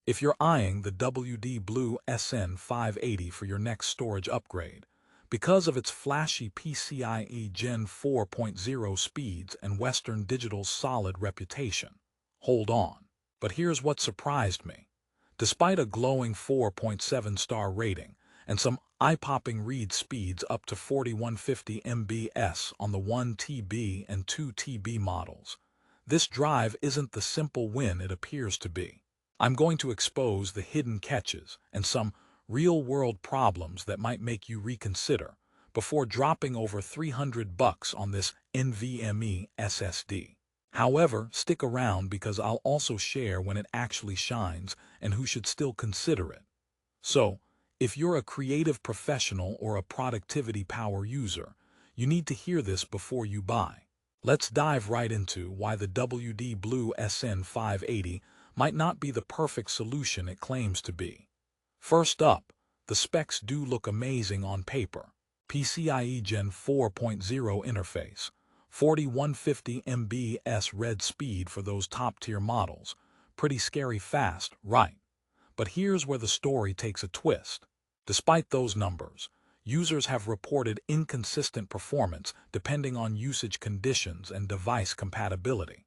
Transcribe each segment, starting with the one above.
If you're eyeing the WD Blue SN580 for your next storage upgrade, because of its flashy PCIe Gen 4.0 speeds and Western Digital's solid reputation, hold on. But here's what surprised me. Despite a glowing 4.7-star rating and some eye-popping read speeds up to 4150 MBs on the 1 TB and 2 TB models, this drive isn't the simple win it appears to be. I'm going to expose the hidden catches and some real-world problems that might make you reconsider before dropping over $300 on this NVMe SSD. However, stick around because I'll also share when it actually shines and who should still consider it. So, if you're a creative professional or a productivity power user, you need to hear this before you buy. Let's dive right into why the WD Blue SN580 might not be the perfect solution it claims to be. First up, the specs do look amazing on paper. PCIe Gen 4.0 interface, 4150 MBs read speed for those top-tier models. Pretty scary fast, right? But here's where the story takes a twist. Despite those numbers, users have reported inconsistent performance depending on usage conditions and device compatibility.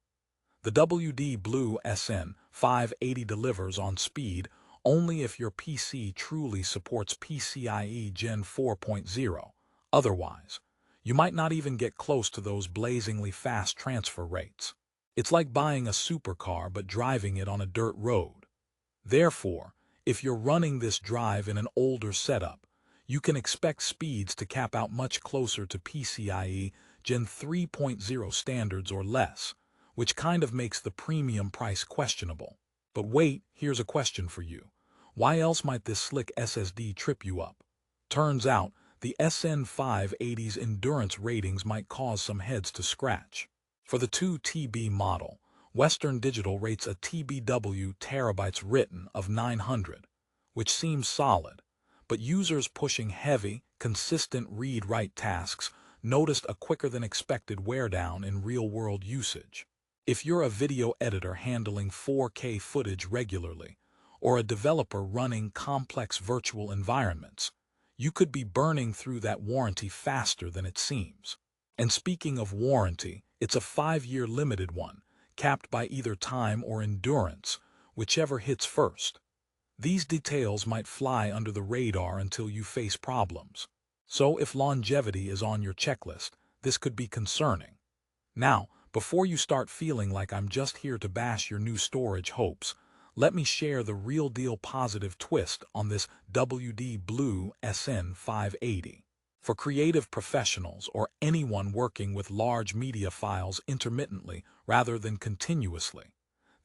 The WD Blue SN580 delivers on speed only if your PC truly supports PCIe Gen 4.0. Otherwise, you might not even get close to those blazingly fast transfer rates. It's like buying a supercar but driving it on a dirt road. Therefore, if you're running this drive in an older setup, you can expect speeds to cap out much closer to PCIe Gen 3.0 standards or less, which kind of makes the premium price questionable. But wait, here's a question for you. Why else might this slick SSD trip you up? Turns out, the SN580's endurance ratings might cause some heads to scratch. For the 2 TB model, Western Digital rates a TBW terabytes written of 900, which seems solid, but users pushing heavy, consistent read-write tasks noticed a quicker-than-expected wear-down in real-world usage. If you're a video editor handling 4K footage regularly, or a developer running complex virtual environments, you could be burning through that warranty faster than it seems. And speaking of warranty, it's a 5-year limited one, capped by either time or endurance, whichever hits first. These details might fly under the radar until you face problems. So if longevity is on your checklist, this could be concerning. Now, before you start feeling like I'm just here to bash your new storage hopes, let me share the real-deal positive twist on this WD Blue SN580. For creative professionals or anyone working with large media files intermittently rather than continuously,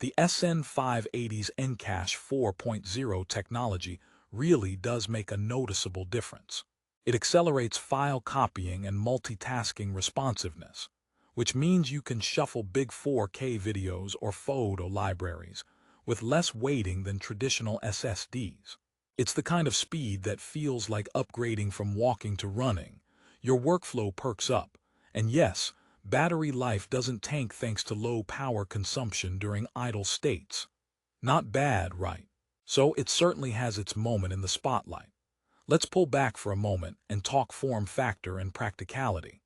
the SN580's Encache 4.0 technology really does make a noticeable difference. It accelerates file copying and multitasking responsiveness, which means you can shuffle big 4K videos or photo libraries with less waiting than traditional SSDs. It's the kind of speed that feels like upgrading from walking to running. Your workflow perks up, and yes, battery life doesn't tank thanks to low power consumption during idle states. Not bad, right? So it certainly has its moment in the spotlight. Let's pull back for a moment and talk form factor and practicality.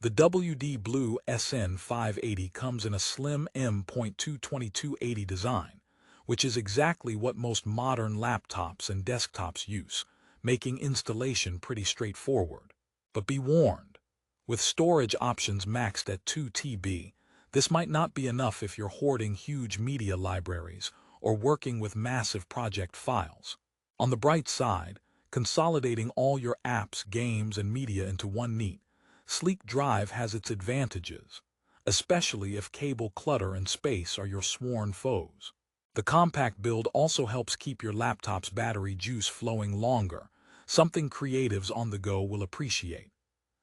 The WD Blue SN580 comes in a slim M.2 design, which is exactly what most modern laptops and desktops use, making installation pretty straightforward. But be warned, with storage options maxed at 2 TB, this might not be enough if you're hoarding huge media libraries or working with massive project files. On the bright side, consolidating all your apps, games, and media into one neat, sleek drive has its advantages, especially if cable clutter and space are your sworn foes. The compact build also helps keep your laptop's battery juice flowing longer, something creatives on the go will appreciate.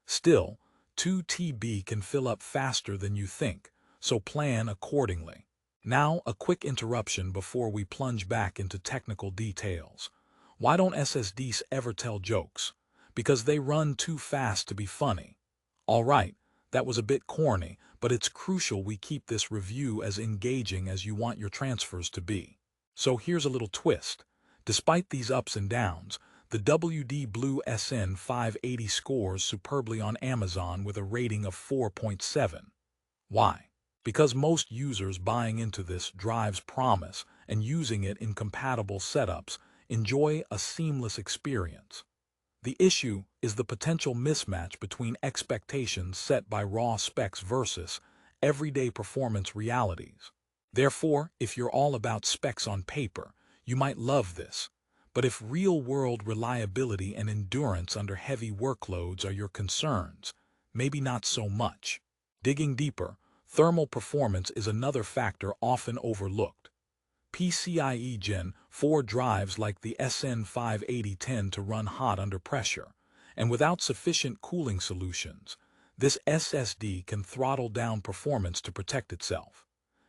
Still, 2 TB can fill up faster than you think, so plan accordingly. Now, a quick interruption before we plunge back into technical details. Why don't SSDs ever tell jokes? Because they run too fast to be funny. All right, that was a bit corny, but it's crucial we keep this review as engaging as you want your transfers to be. So here's a little twist. Despite these ups and downs, the WD Blue SN580 scores superbly on Amazon with a rating of 4.7. Why? Because most users buying into this drive's promise and using it in compatible setups enjoy a seamless experience. The issue is the potential mismatch between expectations set by raw specs versus everyday performance realities. Therefore, if you're all about specs on paper, you might love this. But if real-world reliability and endurance under heavy workloads are your concerns, maybe not so much. Digging deeper, thermal performance is another factor often overlooked. PCIe Gen 4 drives like the SN580 tend to run hot under pressure, and without sufficient cooling solutions, this SSD can throttle down performance to protect itself,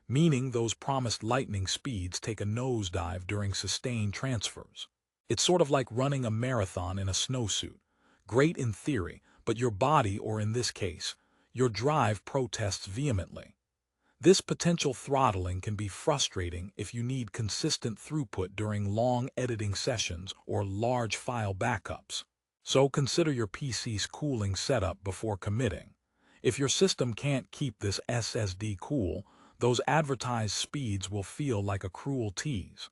meaning those promised lightning speeds take a nosedive during sustained transfers. It's sort of like running a marathon in a snowsuit. Great in theory, but your body, or in this case, your drive, protests vehemently. This potential throttling can be frustrating if you need consistent throughput during long editing sessions or large file backups. So consider your PC's cooling setup before committing. If your system can't keep this SSD cool, those advertised speeds will feel like a cruel tease.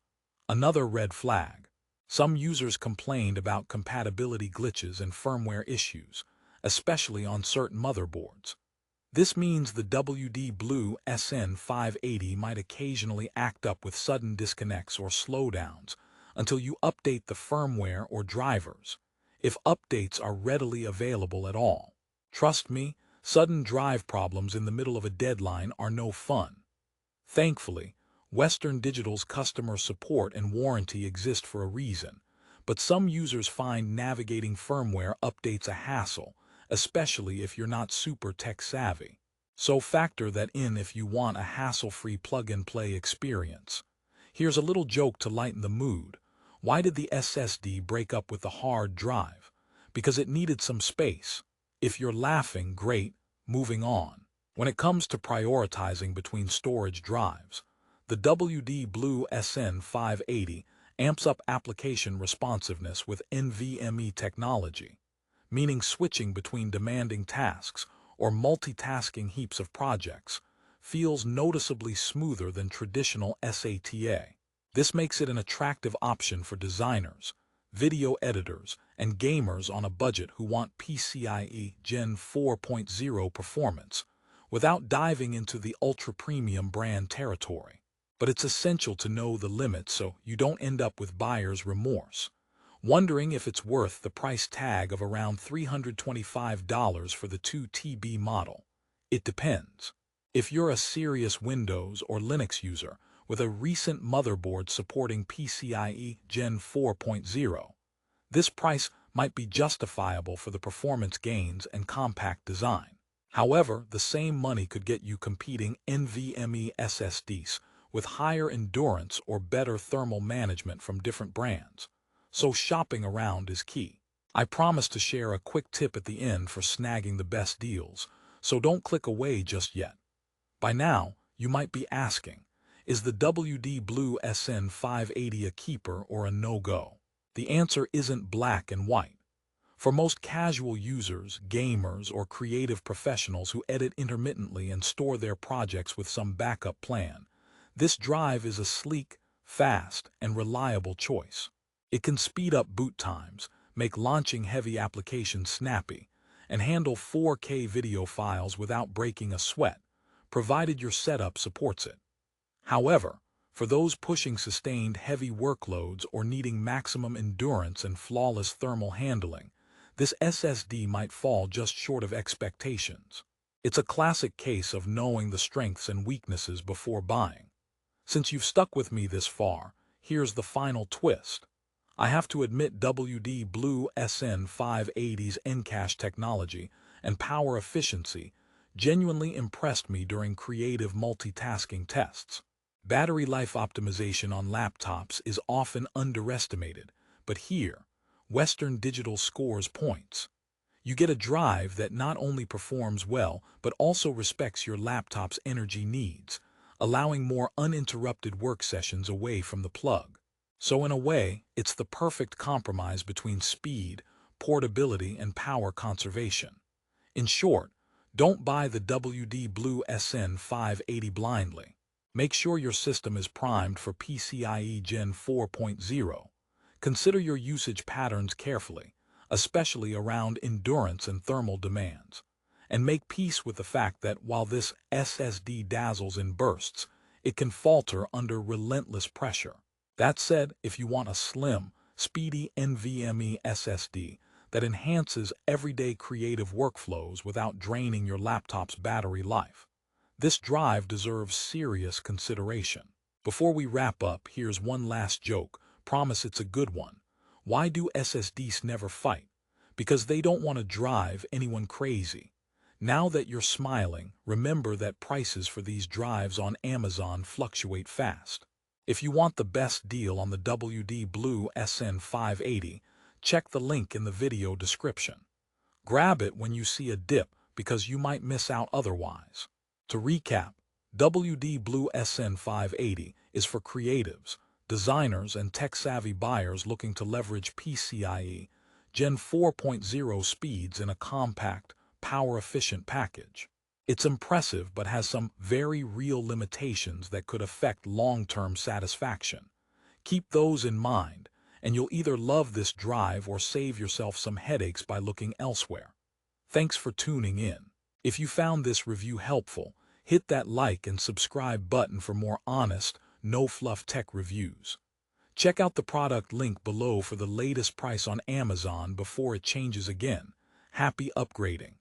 Another red flag. Some users complained about compatibility glitches and firmware issues, especially on certain motherboards. This means the WD Blue SN580 might occasionally act up with sudden disconnects or slowdowns until you update the firmware or drivers, if updates are readily available at all. Trust me, sudden drive problems in the middle of a deadline are no fun. Thankfully, Western Digital's customer support and warranty exist for a reason, but some users find navigating firmware updates a hassle, especially if you're not super tech-savvy. So factor that in if you want a hassle-free plug-and-play experience. Here's a little joke to lighten the mood. Why did the SSD break up with the hard drive? Because it needed some space. If you're laughing, great, moving on. When it comes to prioritizing between storage drives, the WD Blue SN580 amps up application responsiveness with NVMe technology, meaning switching between demanding tasks or multitasking heaps of projects feels noticeably smoother than traditional SATA. This makes it an attractive option for designers, video editors, and gamers on a budget who want PCIe Gen 4.0 performance without diving into the ultra-premium brand territory. But it's essential to know the limits so you don't end up with buyer's remorse, wondering if it's worth the price tag of around $325 for the 2 TB model. It depends. If you're a serious Windows or Linux user with a recent motherboard supporting PCIe Gen 4.0, this price might be justifiable for the performance gains and compact design. However, the same money could get you competing NVMe SSDs with higher endurance or better thermal management from different brands. So shopping around is key. I promise to share a quick tip at the end for snagging the best deals, so don't click away just yet. By now, you might be asking, is the WD Blue SN580 a keeper or a no-go? The answer isn't black and white. For most casual users, gamers, or creative professionals who edit intermittently and store their projects with some backup plan, this drive is a sleek, fast, and reliable choice. It can speed up boot times, make launching heavy applications snappy, and handle 4K video files without breaking a sweat, provided your setup supports it. However, for those pushing sustained heavy workloads or needing maximum endurance and flawless thermal handling, this SSD might fall just short of expectations. It's a classic case of knowing the strengths and weaknesses before buying. Since you've stuck with me this far, here's the final twist. I have to admit WD Blue SN580's Encache technology and power efficiency genuinely impressed me during creative multitasking tests. Battery life optimization on laptops is often underestimated, but here, Western Digital scores points. You get a drive that not only performs well, but also respects your laptop's energy needs, allowing more uninterrupted work sessions away from the plug. So in a way, it's the perfect compromise between speed, portability, and power conservation. In short, don't buy the WD Blue SN580 blindly. Make sure your system is primed for PCIe Gen 4.0. Consider your usage patterns carefully, especially around endurance and thermal demands. And make peace with the fact that while this SSD dazzles in bursts, it can falter under relentless pressure. That said, if you want a slim, speedy NVMe SSD that enhances everyday creative workflows without draining your laptop's battery life, this drive deserves serious consideration. Before we wrap up, here's one last joke. Promise it's a good one. Why do SSDs never fight? Because they don't want to drive anyone crazy. Now that you're smiling, remember that prices for these drives on Amazon fluctuate fast. If you want the best deal on the WD Blue SN580, check the link in the video description. Grab it when you see a dip because you might miss out otherwise. To recap, WD Blue SN580 is for creatives, designers, and tech-savvy buyers looking to leverage PCIe Gen 4.0 speeds in a compact, power-efficient package. It's impressive but has some very real limitations that could affect long-term satisfaction. Keep those in mind, and you'll either love this drive or save yourself some headaches by looking elsewhere. Thanks for tuning in. If you found this review helpful, hit that like and subscribe button for more honest, no-fluff tech reviews. Check out the product link below for the latest price on Amazon before it changes again. Happy upgrading!